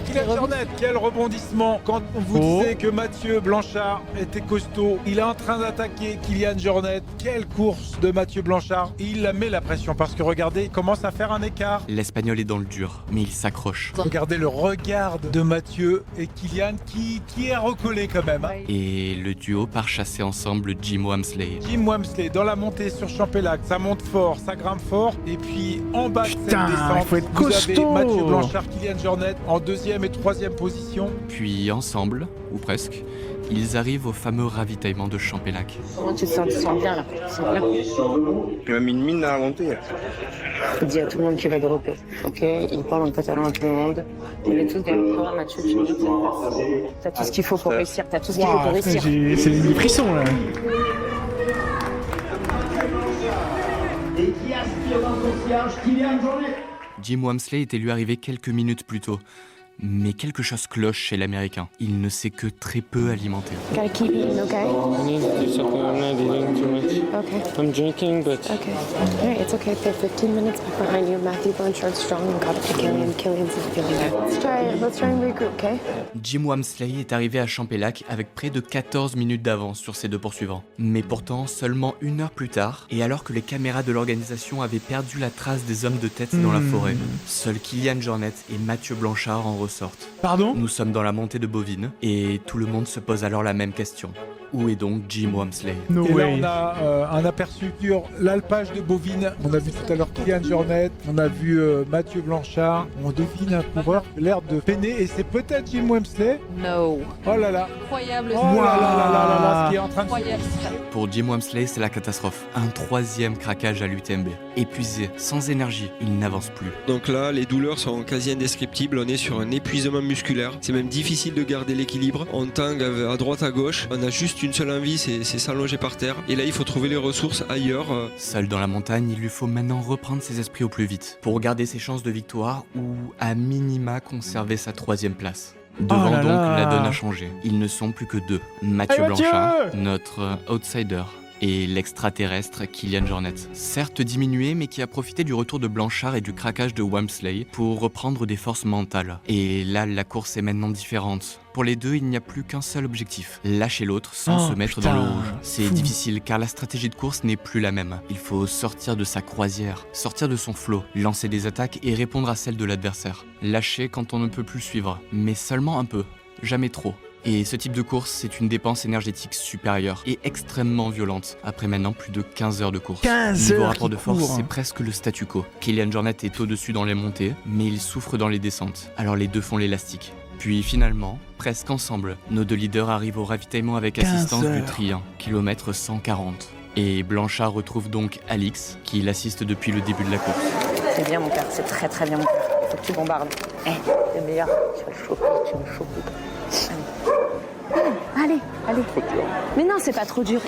Speaker 9: Kilian Jornet, quel rebondissement quand on vous disait que Mathieu Blanchard était costaud. Il est en train d'attaquer Kilian Jornet. Quelle course de Mathieu Blanchard. Il la met la pression parce que regardez, il commence à faire un écart.
Speaker 1: L'Espagnol est dans le dur, mais il s'accroche.
Speaker 9: Regardez le regard de Mathieu et Kilian qui est recollé quand même.
Speaker 1: Et le duo part chasser ensemble Jim Wamsley.
Speaker 9: Jim Wamsley dans la montée sur Champellac, ça monte fort, ça grimpe fort. Et puis en bas de cette descente,
Speaker 2: faut être
Speaker 9: vous
Speaker 2: costaud.
Speaker 9: avez Mathieu Blanchard, Kilian Jornet en 2e et 3e position.
Speaker 1: Puis ensemble, ou presque, ils arrivent au fameux ravitaillement de Champellac.
Speaker 12: Comment tu te sens? Tu te sens bien là? Tu te sens bien?
Speaker 3: Tu m'as mis une mine à la montée.
Speaker 12: Il dit à tout le monde qu'il va dropper. Ok, il parle en catalan à tout le monde. On est tous derrière toi, Mathieu, tu me dis que t'as tout ce qu'il faut pour réussir. T'as tout ce qu'il faut pour réussir.
Speaker 2: C'est des frissons là.
Speaker 6: Et qui aspire dans son siège, Kilian Jornet.
Speaker 1: Jim Wamsley était lui arrivé quelques minutes plus tôt. Mais quelque chose cloche chez l'Américain. Il ne s'est que très peu alimenté.
Speaker 12: Gotta keep eating, okay?
Speaker 3: I need to do something. I'm not eating too much.
Speaker 12: Okay.
Speaker 3: I'm drinking, but...
Speaker 12: Okay. Alright, it's okay. They're 15 minutes behind you. Matthew Blanchard strong and caught up to Killian. Killian's not feeling that. Let's try and regroup, okay?
Speaker 1: Jim Wamsley est arrivé à Champellac avec près de 14 minutes d'avance sur ses deux poursuivants. Mais pourtant, seulement 1 heure plus tard, et alors que les caméras de l'organisation avaient perdu la trace des hommes de tête dans la forêt, seuls Kilian Jornet et Mathieu Blanchard en ressortent.
Speaker 2: Pardon ?
Speaker 1: Nous sommes dans la montée de Bovine, et tout le monde se pose alors la même question. Où est donc Jim Walmsley?
Speaker 2: No
Speaker 9: Et là,
Speaker 2: way.
Speaker 9: on a un aperçu sur l'alpage de bovine. On a vu tout à l'heure Kylian Jornet, on a vu Mathieu Blanchard. On devine un coureur qui a l'air de peiner et c'est peut-être Jim Walmsley.
Speaker 12: No.
Speaker 9: Oh là là.
Speaker 12: Incroyable.
Speaker 9: Oh là là là là là, ce qui est en train de se
Speaker 12: Incroyable.
Speaker 1: Pour Jim Walmsley, c'est la catastrophe. Un 3e craquage à l'UTMB. Épuisé, sans énergie, il n'avance plus.
Speaker 13: Donc là, les douleurs sont quasi indescriptibles. On est sur un épuisement musculaire. C'est même difficile de garder l'équilibre. On tangue à droite, à gauche. On a juste une seule envie, c'est s'allonger par terre. Et là, il faut trouver les ressources ailleurs.
Speaker 1: Seul dans la montagne, il lui faut maintenant reprendre ses esprits au plus vite pour garder ses chances de victoire ou à minima conserver sa 3e place. Devant
Speaker 2: Oh là
Speaker 1: donc,
Speaker 2: là.
Speaker 1: la donne a changé. Ils ne sont plus que 2. Mathieu
Speaker 2: Allez, Mathieu
Speaker 1: Blanchard, notre outsider, et l'extraterrestre Kylian Jornet. Certes diminué, mais qui a profité du retour de Blanchard et du craquage de Walmsley pour reprendre des forces mentales. Et là, la course est maintenant différente. Pour les deux, il n'y a plus qu'un seul objectif, lâcher l'autre sans se mettre dans le rouge. C'est difficile car la stratégie de course n'est plus la même. Il faut sortir de sa croisière, sortir de son flot, lancer des attaques et répondre à celles de l'adversaire. Lâcher quand on ne peut plus suivre, mais seulement un peu, jamais trop. Et ce type de course, c'est une dépense énergétique supérieure et extrêmement violente, après maintenant plus de 15 heures de course.
Speaker 2: 15
Speaker 1: Niveau
Speaker 2: heures
Speaker 1: rapport
Speaker 2: qui
Speaker 1: de force,
Speaker 2: court.
Speaker 1: c'est presque le statu quo. Kylian Jornet est au-dessus dans les montées, mais il souffre dans les descentes. Alors les deux font l'élastique. Puis finalement, presque ensemble, nos deux leaders arrivent au ravitaillement avec
Speaker 2: 15
Speaker 1: assistance du
Speaker 2: heures.
Speaker 1: Trien, kilomètre 140. Et Blanchard retrouve donc Alix, qui l'assiste depuis le début de la course.
Speaker 12: C'est bien, mon père, c'est très très bien, mon père. Faut que tu bombardes. T'es meilleur. Tu vas le choper, tu vas le choper. Allez, allez. Mais non, c'est pas trop dur.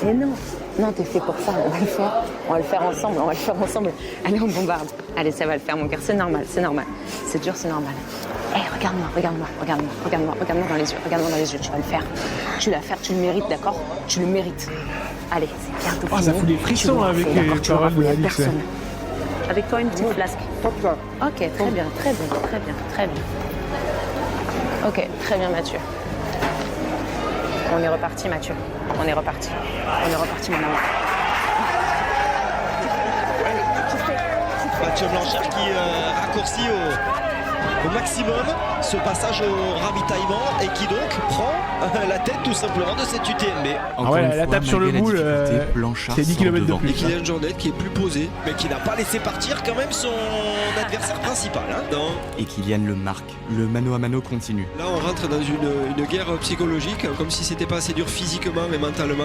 Speaker 12: Mais non. Non, t'es fait pour ça, on va le faire. On va le faire ensemble, on va le faire ensemble. Allez, on bombarde. Allez, ça va le faire, mon cœur, c'est normal, c'est normal. C'est dur, c'est normal. Regarde-moi, regarde-moi, regarde-moi, regarde-moi, regarde-moi dans les yeux, regarde-moi dans les yeux, tu vas le faire. Tu vas le faire, tu le mérites, d'accord? Tu le mérites. Allez, c'est bientôt fini.
Speaker 2: Ça fout des frissons avec les paroles de Alix.
Speaker 12: Personne. Avec toi, une petite flasque. Ok, très bien, très bien, très bien, très bien. Ok, très bien, Mathieu. On est reparti, Mathieu. On est reparti. On est reparti, mon amour.
Speaker 14: Mathieu Blanchard qui raccourcit au maximum ce passage au ravitaillement et qui donc prend la tête tout simplement de cette UTMB.
Speaker 2: Ah ouais, la tape sur le boule, c'est 10 km de plus.
Speaker 13: Et Kylian Jornet qui est plus posé.
Speaker 14: Mais qui n'a pas laissé partir quand même son adversaire principal. Hein.
Speaker 13: Non.
Speaker 1: Et Kylian le marque. Le mano à mano continue.
Speaker 13: Là, on rentre dans une guerre psychologique, comme si c'était pas assez dur physiquement mais mentalement.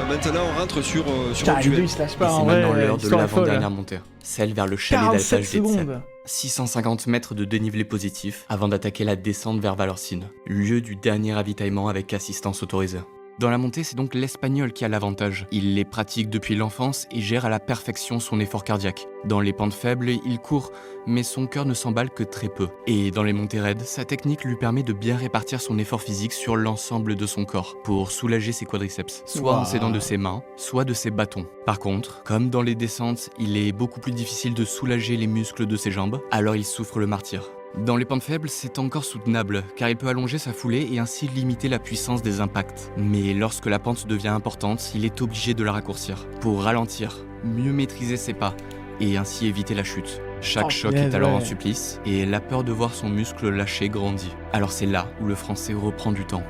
Speaker 13: Maintenant, on rentre sur
Speaker 2: Putain,
Speaker 13: un
Speaker 2: les deux,
Speaker 13: duel.
Speaker 2: ils se lâchent
Speaker 1: Et
Speaker 2: pas,
Speaker 1: c'est
Speaker 2: en vrai,
Speaker 1: maintenant l'heure de
Speaker 2: l'histoire est folle.
Speaker 1: l'avant-dernière montée. Celle vers le chalet
Speaker 2: 47
Speaker 1: d'alpage d'Etsep.
Speaker 2: secondes.
Speaker 1: 650 mètres de dénivelé positif avant d'attaquer la descente vers Valorcine, lieu du dernier ravitaillement avec assistance autorisée. Dans la montée, c'est donc l'Espagnol qui a l'avantage. Il les pratique depuis l'enfance et gère à la perfection son effort cardiaque. Dans les pentes faibles, il court, mais son cœur ne s'emballe que très peu. Et dans les montées raides, sa technique lui permet de bien répartir son effort physique sur l'ensemble de son corps, pour soulager ses quadriceps, soit en s'aidant de ses mains, soit de ses bâtons. Par contre, comme dans les descentes, il est beaucoup plus difficile de soulager les muscles de ses jambes, alors il souffre le martyre. Dans les pentes faibles, c'est encore soutenable, car il peut allonger sa foulée et ainsi limiter la puissance des impacts. Mais lorsque la pente devient importante, il est obligé de la raccourcir, pour ralentir, mieux maîtriser ses pas, et ainsi éviter la chute. Chaque choc est alors un supplice, et la peur de voir son muscle lâcher grandit. Alors c'est là où le Français reprend du temps.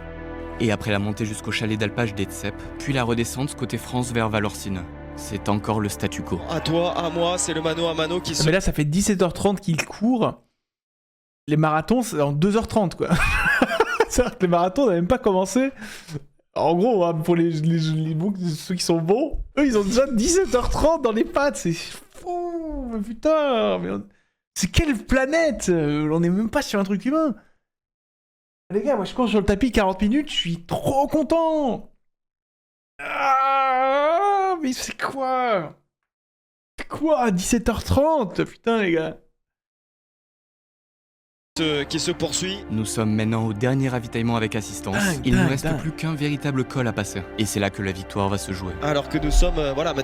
Speaker 1: Et après la montée jusqu'au chalet d'alpage d'Etsep, puis la redescente côté France vers Valorcine. C'est encore le statu quo.
Speaker 14: À toi, à moi, c'est le mano à mano qui se...
Speaker 2: Mais là, ça fait 17h30 qu'il court. Les marathons, c'est en 2h30, quoi. C'est-à-dire que les marathons n'ont même pas commencé. En gros, hein, pour ceux qui sont bons, eux, ils ont déjà 17h30 dans les pattes. C'est fou, mais putain. C'est quelle planète? On n'est même pas sur un truc humain. Les gars, moi, je cours sur le tapis 40 minutes, je suis trop content. Ah, mais c'est quoi? C'est quoi 17h30? Putain, les gars.
Speaker 14: Qui se poursuit.
Speaker 1: Nous sommes maintenant au dernier ravitaillement avec assistance. Il ne reste plus qu'un véritable col à passer. Et c'est là que la victoire va se jouer.
Speaker 14: Alors que nous sommes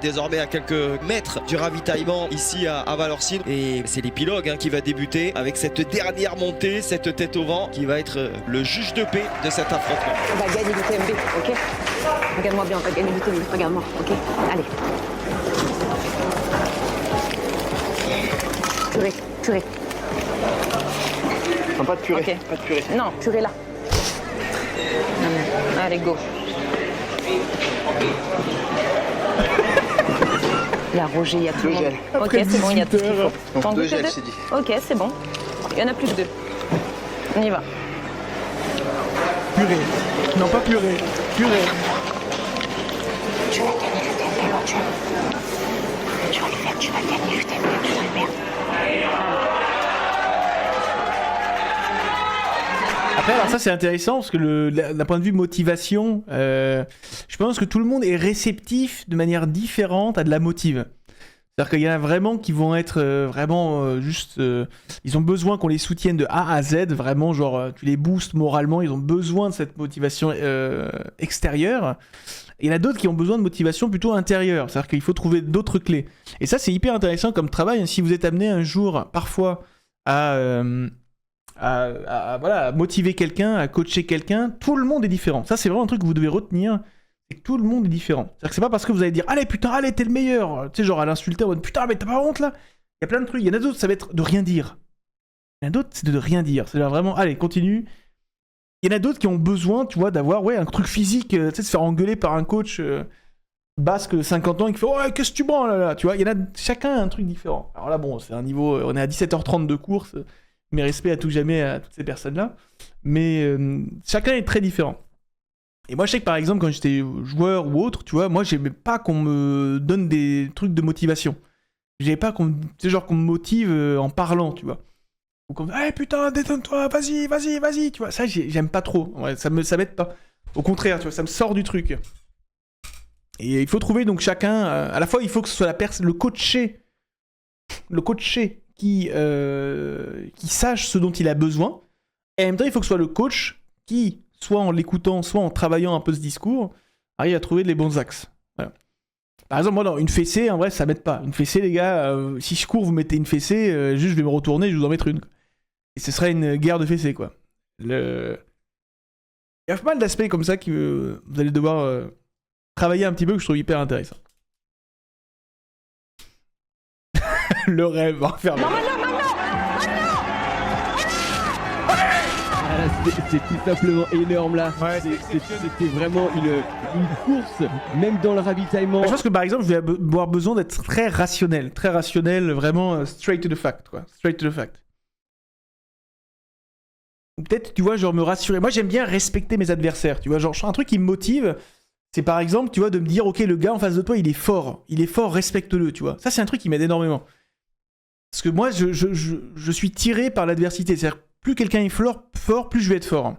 Speaker 14: désormais à quelques mètres du ravitaillement ici à Valorcine. Et c'est l'épilogue qui va débuter avec cette dernière montée, cette tête au vent qui va être le juge de paix de cet affrontement.
Speaker 12: On va gagner l'UTMB, ok? Regarde-moi bien, on va gagner l'UTMB, regarde-moi, ok? Allez. Purée.
Speaker 3: Non, pas de purée,
Speaker 12: Ok.
Speaker 3: pas de purée.
Speaker 12: Non, purée là. Allez, go. Il y a Roger, il y a tout le monde. Ok,
Speaker 2: Après
Speaker 12: c'est bon, il y a tout ce qu'il
Speaker 2: 18
Speaker 12: faut.
Speaker 2: heures.
Speaker 12: T'en
Speaker 3: Donc,
Speaker 12: goûtes
Speaker 3: 2 gels,
Speaker 12: deux
Speaker 3: c'est dit.
Speaker 12: Ok, c'est bon. Il y en a plus que 2. On y va.
Speaker 2: Purée. Non, pas purée. Purée.
Speaker 12: Tu vas gagner le TP, Roger. Tu vas le faire, tu vas gagner le TP, tu vas le faire.
Speaker 2: Après, alors ça c'est intéressant parce que d'un point de vue motivation, je pense que tout le monde est réceptif de manière différente à de la motive. C'est-à-dire qu'il y en a vraiment qui vont être juste... ils ont besoin qu'on les soutienne de A à Z, vraiment genre tu les boostes moralement, ils ont besoin de cette motivation extérieure. Et il y en a d'autres qui ont besoin de motivation plutôt intérieure, c'est-à-dire qu'il faut trouver d'autres clés. Et ça c'est hyper intéressant comme travail, si vous êtes amené un jour parfois à motiver quelqu'un, à coacher quelqu'un, tout le monde est différent. Ça, c'est vraiment un truc que vous devez retenir, c'est que tout le monde est différent. C'est-à-dire que c'est pas parce que vous allez dire « Allez, putain, allez, t'es le meilleur !» Tu sais, genre à l'insulter en mode « Putain, mais t'as pas honte, là ?» Il y a plein de trucs. Il y en a d'autres, ça va être de rien dire. Il y en a d'autres, c'est de rien dire. C'est vraiment « Allez, continue !» Il y en a d'autres qui ont besoin, tu vois, d'avoir un truc physique, tu sais, de se faire engueuler par un coach basque de 50 ans et qui fait « Ouais, qu'est-ce que tu branles, là ?» Tu vois, il y en a chacun a un truc différent. Alors là, bon, c'est un niveau... On est à 17h30 de course... Mes respects à tout jamais à toutes ces personnes-là. Mais chacun est très différent. Et moi, je sais que par exemple, quand j'étais joueur ou autre, tu vois, moi, j'aimais pas qu'on me donne des trucs de motivation. J'aimais pas qu'on me motive en parlant, tu vois. Ou qu'on me dise, hey, putain, détends-toi, vas-y, tu vois. Ça, j'aime pas trop. Ouais, ça m'aide pas. Au contraire, tu vois, ça me sort du truc. Et il faut trouver donc chacun... à la fois, il faut que ce soit le coaché qui sache ce dont il a besoin, et en même temps il faut que ce soit le coach qui, soit en l'écoutant, soit en travaillant un peu ce discours, arrive à trouver les bons axes. Voilà. Par exemple, moi, non, une fessée, en vrai, ça m'aide pas. Une fessée, les gars, si je cours, vous mettez une fessée, juste je vais me retourner, je vais vous en mettre une. Et ce serait une guerre de fessées, quoi. Il y a pas mal d'aspects comme ça que vous allez devoir travailler un petit peu, que je trouve hyper intéressant. Le rêve, enfermé.
Speaker 8: C'est tout simplement énorme là. Ouais, c'était vraiment une course, même dans le ravitaillement.
Speaker 2: Je pense que par exemple, je vais avoir besoin d'être très rationnel, vraiment straight to the fact, quoi. Straight to the fact. Peut-être, tu vois, genre me rassurer. Moi, j'aime bien respecter mes adversaires, tu vois. Genre, un truc qui me motive, c'est par exemple, tu vois, de me dire, ok, le gars en face de toi, il est fort, respecte-le, tu vois. Ça, c'est un truc qui m'aide énormément. Parce que moi, je suis tiré par l'adversité. C'est-à-dire, plus quelqu'un est fort, plus je vais être fort.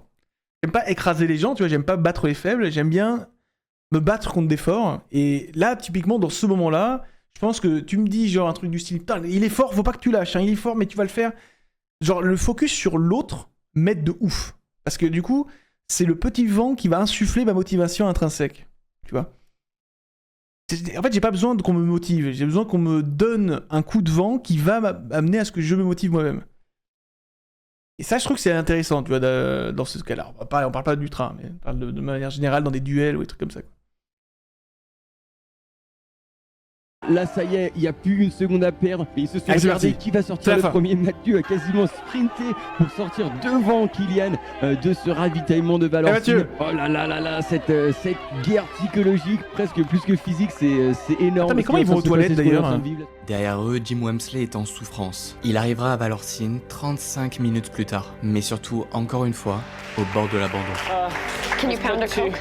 Speaker 2: J'aime pas écraser les gens, tu vois, j'aime pas battre les faibles, j'aime bien me battre contre des forts. Et là, typiquement, dans ce moment-là, je pense que tu me dis genre un truc du style, putain, il est fort, faut pas que tu lâches, hein, il est fort, mais tu vas le faire. Genre, le focus sur l'autre m'aide de ouf. Parce que du coup, c'est le petit vent qui va insuffler ma motivation intrinsèque. Tu vois. En fait, j'ai pas besoin qu'on me motive, j'ai besoin qu'on me donne un coup de vent qui va m'amener à ce que je me motive moi-même. Et ça, je trouve que c'est intéressant, tu vois, dans ce cas-là. On parle pas du train, mais on parle de manière générale dans des duels ou des trucs comme ça.
Speaker 8: Là, ça y est, il n'y a plus une seconde à perdre. Et ils se sont regardés qui va sortir le premier. Mathieu a quasiment sprinté pour sortir devant Kylian de ce ravitaillement de Valenciennes. Oh là là là là, cette guerre psychologique, presque plus que physique, c'est énorme.
Speaker 2: Attends, mais comment ils vont aux toilettes d'ailleurs?
Speaker 1: Derrière eux, Jim Wamsley est en souffrance. Il arrivera à Valenciennes 35 minutes plus tard, mais surtout, encore une fois, au bord de l'abandon.
Speaker 12: Can you pound a Coke?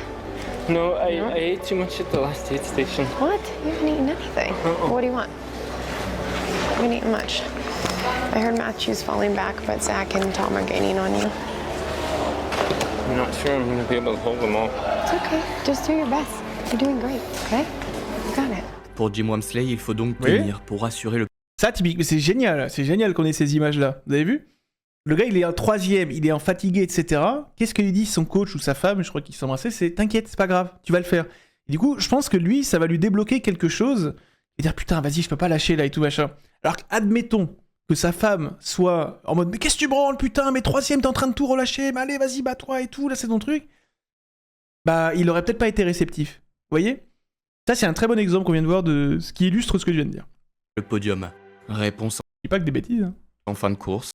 Speaker 3: No, I ate too much at the last aid station.
Speaker 12: What? You haven't eaten anything. What do you want? You haven't eaten much. I heard Matthew's falling back, but Zach and Tom are gaining on you.
Speaker 3: I'm not sure I'm going to be able to hold them all.
Speaker 12: It's okay. Just do your best. You're doing great, okay? You got it.
Speaker 1: Pour Jim Wamsley, il faut donc tenir pour assurer le...
Speaker 2: Ça, typique, c'est génial qu'on ait ces images-là. Vous avez vu? Le gars, il est en troisième, il est en fatigué, etc. Qu'est-ce que lui dit son coach ou sa femme, je crois qu'ils s'embrassaient, c'est « T'inquiète, c'est pas grave, tu vas le faire ». Et du coup, je pense que lui, ça va lui débloquer quelque chose et dire « Putain, vas-y, je peux pas lâcher là et tout machin ». Alors admettons que sa femme soit en mode « Mais qu'est-ce que tu branles, putain, mais troisième, t'es en train de tout relâcher, mais allez, vas-y, bats-toi et tout, là c'est ton truc ». Bah, il aurait peut-être pas été réceptif. Vous voyez? Ça, c'est un très bon exemple qu'on vient de voir de ce qui illustre ce que je viens de dire.
Speaker 1: Le podium. Réponse
Speaker 2: Je dis pas que des bêtises. Hein.
Speaker 1: En fin de course.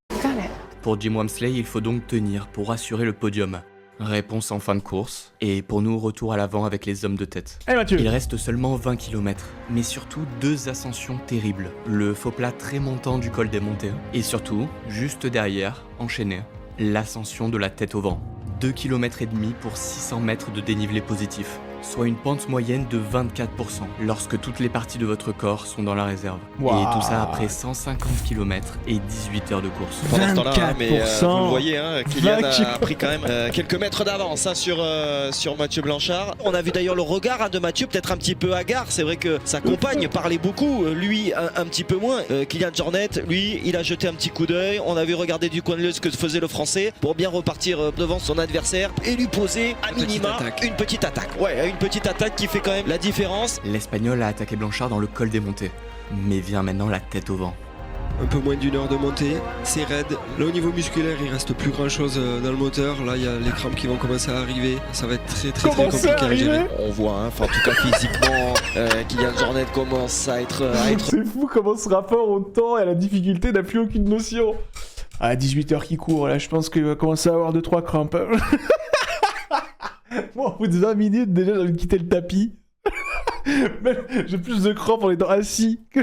Speaker 1: Pour Jim Wamsley, il faut donc tenir pour assurer le podium. Réponse en fin de course. Et pour nous, retour à l'avant avec les hommes de tête.
Speaker 2: Allez Mathieu.
Speaker 1: Il reste seulement 20 km, mais surtout 2 ascensions terribles. Le faux plat très montant du col des montées. Et surtout, juste derrière, enchaîné, l'ascension de la tête au vent. 2 km et demi pour 600 mètres de dénivelé positif, soit une pente moyenne de 24% lorsque toutes les parties de votre corps sont dans la réserve.
Speaker 2: Wow.
Speaker 1: Et tout ça après 150 km et 18 heures de course.
Speaker 14: Pendant ce temps-là, mais vous le voyez, Kylian
Speaker 2: 20
Speaker 14: a pris quand même quelques mètres d'avance sur Mathieu Blanchard. On a vu d'ailleurs le regard de Mathieu, peut-être un petit peu hagard. C'est vrai que sa compagne parlait beaucoup, lui un petit peu moins. Kylian Jornet, lui, il a jeté un petit coup d'œil. On a vu regarder du coin de l'œil ce que faisait le Français pour bien repartir devant son adversaire et lui poser à minima une petite attaque. Ouais, une petite attaque qui fait quand même la différence.
Speaker 1: L'Espagnol a attaqué Blanchard dans le col des montées, mais vient maintenant la tête au vent.
Speaker 13: Un peu moins d'1 heure de montée, c'est raide. Là au niveau musculaire il reste plus grand chose dans le moteur. Là il y a les crampes qui vont commencer à arriver. Ça va être très compliqué à gérer.
Speaker 14: On voit, en tout cas physiquement, Kylian Jornet commence à être...
Speaker 2: C'est fou comment ce rapport au temps et à la difficulté n'a plus aucune notion. À 18h qui court, là je pense qu'il va commencer à avoir 2-3 crampes. Moi, au bout de 20 minutes, déjà, j'ai envie de quitter le tapis. Même, j'ai plus de crampes en étant assis que...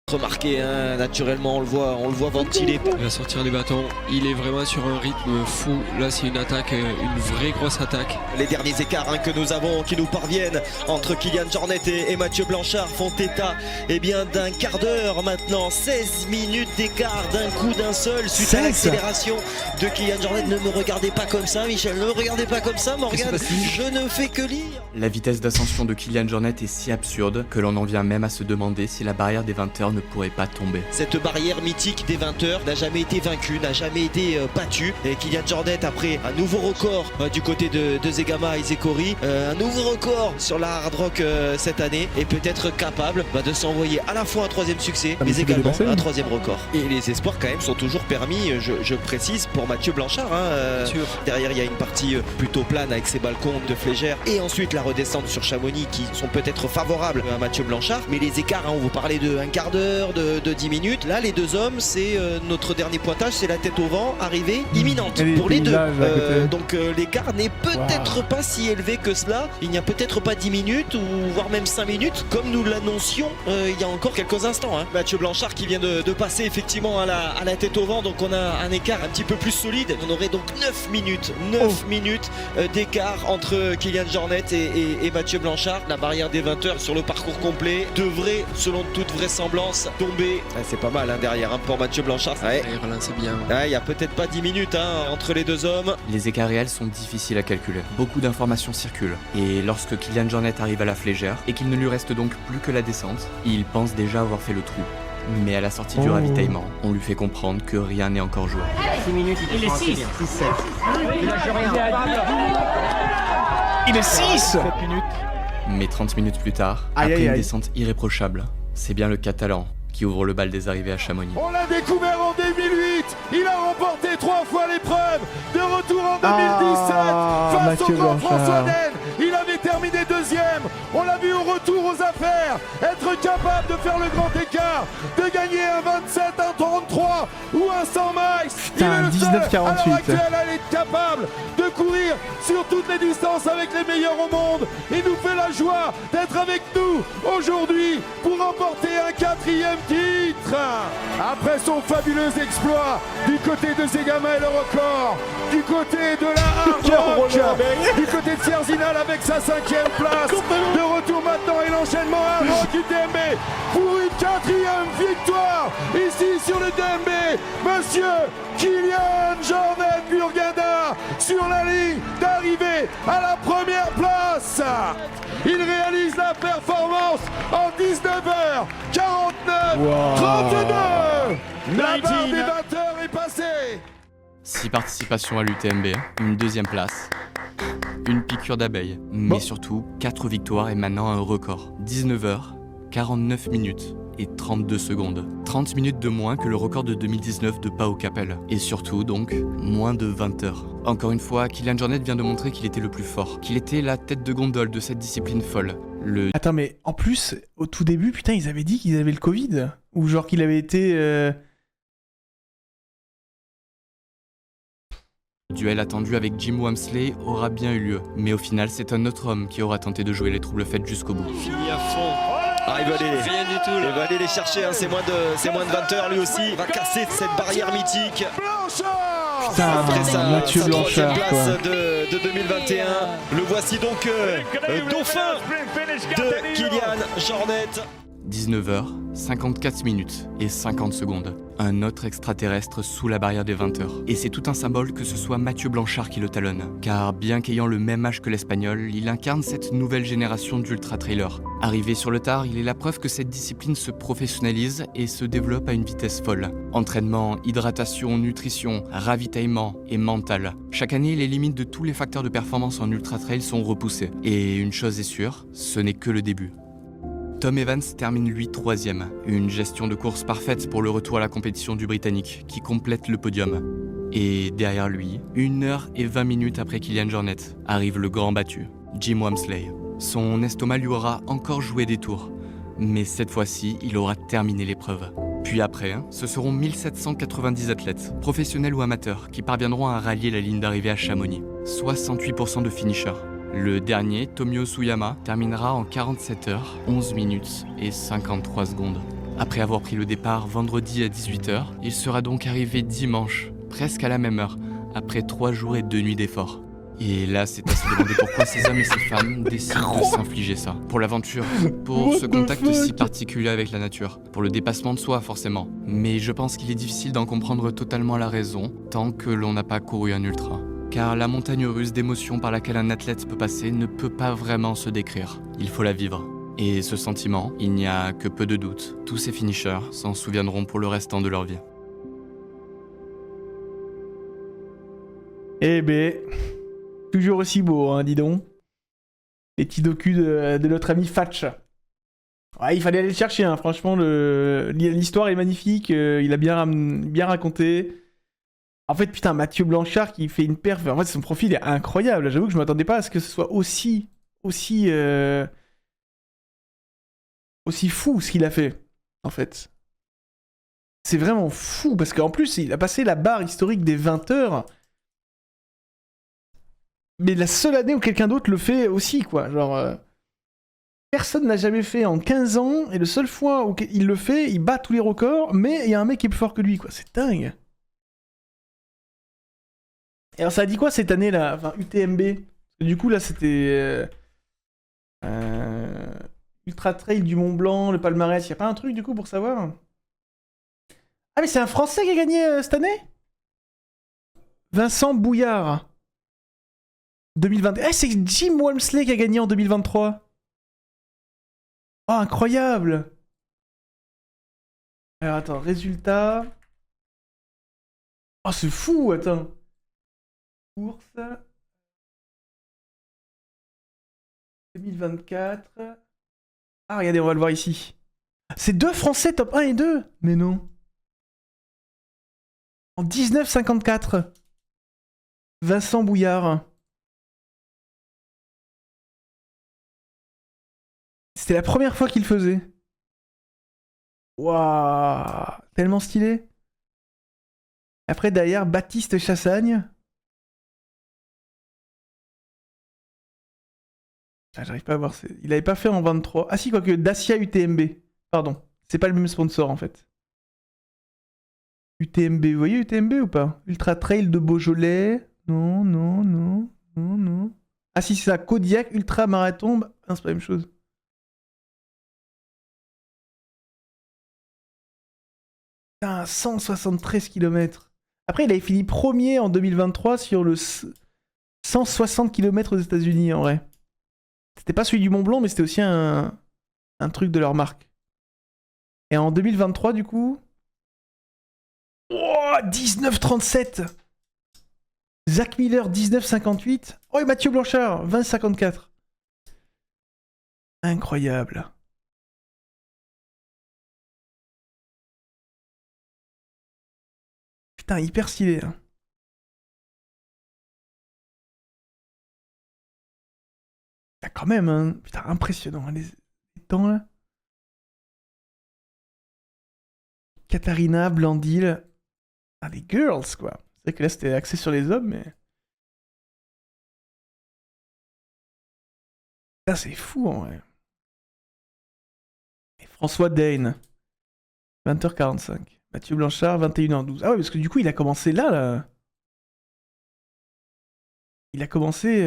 Speaker 14: Remarqué, naturellement, on le voit ventiler.
Speaker 13: Il va sortir les bâtons, il est vraiment sur un rythme fou. Là c'est une attaque, une vraie grosse attaque.
Speaker 14: Les derniers écarts que nous avons, qui nous parviennent entre Kylian Jornet et Mathieu Blanchard font état d'un quart d'heure maintenant. 16 minutes d'écart d'un coup d'un seul suite à l'accélération de Kylian Jornet. Ne me regardez pas comme ça Michel, ne me regardez pas comme ça Morgane, je ne fais que lire.
Speaker 1: La vitesse d'ascension de Kylian Jornet est si absurde que l'on en vient même à se demander si la barrière des 20 heures ne pourrait pas tomber.
Speaker 14: Cette barrière mythique des 20 heures n'a jamais été vaincue, n'a jamais été battue. Et Kylian Jornet, après un nouveau record du côté de Zegama Izekori, un nouveau record sur la Hard Rock cette année, est peut-être capable de s'envoyer à la fois un 3e succès, mais également un 3e record. Et les espoirs quand même sont toujours permis, je précise, pour Mathieu Blanchard. Derrière il y a une partie plutôt plane avec ses balcons de Flégère et ensuite la redescente sur Chamonix qui sont peut-être favorables à Mathieu Blanchard. Mais les écarts, on vous parlait de un quart d'heure, de 10 minutes. Là, les deux hommes, c'est notre dernier pointage, c'est la tête au vent, arrivée imminente pour les deux. Donc l'écart n'est peut-être pas si élevé que cela. Il n'y a peut-être pas 10 minutes ou voire même 5 minutes, comme nous l'annoncions il y a encore quelques instants. Mathieu Blanchard qui vient de passer effectivement à la tête au vent, donc on a un écart un petit peu plus solide. On aurait donc 9 minutes d'écart entre Kylian Jornet et Mathieu Blanchard. La barrière des 20 heures sur le parcours complet devrait, selon toute vraisemblance, tomber. C'est pas mal derrière pour Mathieu Blanchard.
Speaker 13: Il relance bien.
Speaker 14: Il y a peut-être pas 10 minutes entre les deux hommes.
Speaker 1: Les écarts réels sont difficiles à calculer. Beaucoup d'informations circulent. Et lorsque Kylian Jornet arrive à la Flégère et qu'il ne lui reste donc plus que la descente, il pense déjà avoir fait le trou. Mais à la sortie du ravitaillement, on lui fait comprendre que rien n'est encore joué.
Speaker 6: 6 minutes, il est 6. 6-7. Il lâche rien.
Speaker 2: Il est 6
Speaker 9: 7 minutes.
Speaker 1: Mais 30 minutes plus tard, après une descente irréprochable, c'est bien le Catalan qui ouvre le bal des arrivées à Chamonix.
Speaker 9: On l'a découvert en 2008, il a remporté 3 fois l'épreuve, de retour en 2017 face au grand François Naine. Il avait terminé 2e, on l'a vu au retour aux affaires, être capable de faire le grand écart, de gagner un 27, un 33 ou un 100 miles.
Speaker 2: Putain, 19,48.
Speaker 9: À l'heure actuelle, elle est capable de courir sur toutes les distances avec les meilleurs au monde. Il nous fait la joie d'être avec nous aujourd'hui pour remporter un 4e titre. Après son fabuleux exploit du côté de Zegama et le record, du côté de la Hard Rock, du côté de Sierzinal avec sa 5e place, de retour maintenant et l'enchaînement Hard Rock UTMB pour une 4e victoire ici sur le DMB. Monsieur Kylian Jornet Burgada sur la ligne d'arrivée à la première place. Il réalise la performance en 19h49 32. La barre des 20 heures est passée.
Speaker 1: 6 participations à l'UTMB, une 2e place, une piqûre d'abeille, mais surtout 4 victoires et maintenant un record. 19h, 49 minutes et 32 secondes. 30 minutes de moins que le record de 2019 de Pau Capel. Et surtout donc, moins de 20 heures. Encore une fois, Kylian Jornet vient de montrer qu'il était le plus fort, qu'il était la tête de gondole de cette discipline folle.
Speaker 2: Attends, mais en plus, au tout début, putain, ils avaient dit qu'ils avaient le Covid. Ou genre qu'il avait été...
Speaker 1: Le duel attendu avec Jim Walmsley aura bien eu lieu, mais au final, c'est un autre homme qui aura tenté de jouer les troubles faits jusqu'au bout.
Speaker 14: Fini à fond. Ah, il va aller les chercher, hein. C'est moins de 20 heures lui aussi. Il va casser cette barrière mythique.
Speaker 2: Putain,
Speaker 14: après sa
Speaker 2: Blanchard,
Speaker 14: place de 2021. Le voici donc dauphin de Kilian Jornet.
Speaker 1: 19h, 54 minutes et 50 secondes. Un autre extraterrestre sous la barrière des 20 heures. Et c'est tout un symbole que ce soit Mathieu Blanchard qui le talonne. Car bien qu'ayant le même âge que l'Espagnol, il incarne cette nouvelle génération d'ultra-trailers. Arrivé sur le tard, il est la preuve que cette discipline se professionnalise et se développe à une vitesse folle. Entraînement, hydratation, nutrition, ravitaillement et mental. Chaque année, les limites de tous les facteurs de performance en ultra-trail sont repoussées. Et une chose est sûre, ce n'est que le début. Tom Evans termine lui 3e, une gestion de course parfaite pour le retour à la compétition du Britannique, qui complète le podium. Et derrière lui, 1h20 après Kilian Jornet, arrive le grand battu, Jim Walmsley. Son estomac lui aura encore joué des tours, mais cette fois-ci, il aura terminé l'épreuve. Puis après, ce seront 1790 athlètes, professionnels ou amateurs, qui parviendront à rallier la ligne d'arrivée à Chamonix. 68% de finishers. Le dernier, Tomio Suyama, terminera en 47 heures, 11 minutes et 53 secondes. Après avoir pris le départ vendredi à 18h, il sera donc arrivé dimanche, presque à la même heure, après 3 jours et 2 nuits d'efforts. Et là, c'est à se demander pourquoi ces hommes et ces femmes décident de s'infliger ça. Pour l'aventure, pour ce contact si particulier avec la nature, pour le dépassement de soi forcément. Mais je pense qu'il est difficile d'en comprendre totalement la raison, tant que l'on n'a pas couru un ultra. Car la montagne russe d'émotions par laquelle un athlète peut passer ne peut pas vraiment se décrire. Il faut la vivre. Et ce sentiment, il n'y a que peu de doute. Tous ces finishers s'en souviendront pour le restant de leur vie.
Speaker 2: Eh ben, toujours aussi beau, hein, dis donc. Les petits docus de notre ami Fatch. Ouais, il fallait aller le chercher, hein. Franchement, l'histoire est magnifique, il a bien raconté. En fait, putain, Mathieu Blanchard qui fait une perf, en fait, son profil est incroyable. J'avoue que je m'attendais pas à ce que ce soit aussi fou ce qu'il a fait, en fait. C'est vraiment fou, parce qu'en plus, il a passé la barre historique des 20 heures. Mais la seule année où quelqu'un d'autre le fait aussi, quoi. Genre, personne n'a jamais fait en 15 ans, et la seule fois où il le fait, il bat tous les records, mais il y a un mec qui est plus fort que lui, quoi. C'est dingue. Et alors ça a dit quoi cette année là, enfin UTMB? Du coup là c'était Ultra Trail du Mont Blanc, le palmarès, y a pas un truc du coup pour savoir? Ah mais c'est un Français qui a gagné cette année? Vincent Bouillard. 2020. Eh c'est Jim Walmsley qui a gagné en 2023. Oh incroyable. Alors attends, résultat. Oh c'est fou, attends. Course 2024. Ah regardez, on va le voir ici. C'est 2 Français top 1 et 2. Mais non. En 1954. Vincent Bouillard. C'était la première fois qu'il le faisait. Waouh, tellement stylé. Après derrière Baptiste Chassagne. Ah, j'arrive pas à voir. Il avait pas fait en 23. Ah si, quoique Dacia UTMB. Pardon. C'est pas le même sponsor en fait. UTMB. Vous voyez UTMB ou pas? Ultra Trail de Beaujolais. Non, non, non. Non, non. Ah si, c'est ça. Kodiak Ultra Marathon. Non, c'est pas la même chose. Putain, 173 km. Après, il avait fini premier en 2023 sur le 160 km aux États-Unis en vrai. C'était pas celui du Mont Blanc, mais c'était aussi un truc de leur marque. Et en 2023, du coup... Oh, 19,37. Zach Miller, 19,58. Oh, et Mathieu Blanchard, 20,54. Incroyable. Putain, hyper stylé. Hein. Ah, quand même, hein. Putain, impressionnant. Hein, les temps, là. Katharina, Blandil. Ah, les girls, quoi. C'est vrai que là, c'était axé sur les hommes, mais... Ah, c'est fou, en vrai. Et François Dane, 20h45. Mathieu Blanchard, 21h12. Ah ouais, parce que du coup, il a commencé là. Il a commencé...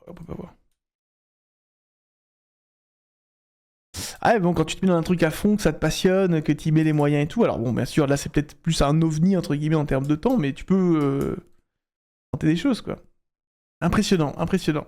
Speaker 2: Hop, hop, hop. Ah ouais, bon, quand tu te mets dans un truc à fond, que ça te passionne, que tu y mets les moyens et tout, alors bon, bien sûr, là, c'est peut-être plus un ovni, entre guillemets, en termes de temps, mais tu peux tenter des choses, quoi. Impressionnant, impressionnant.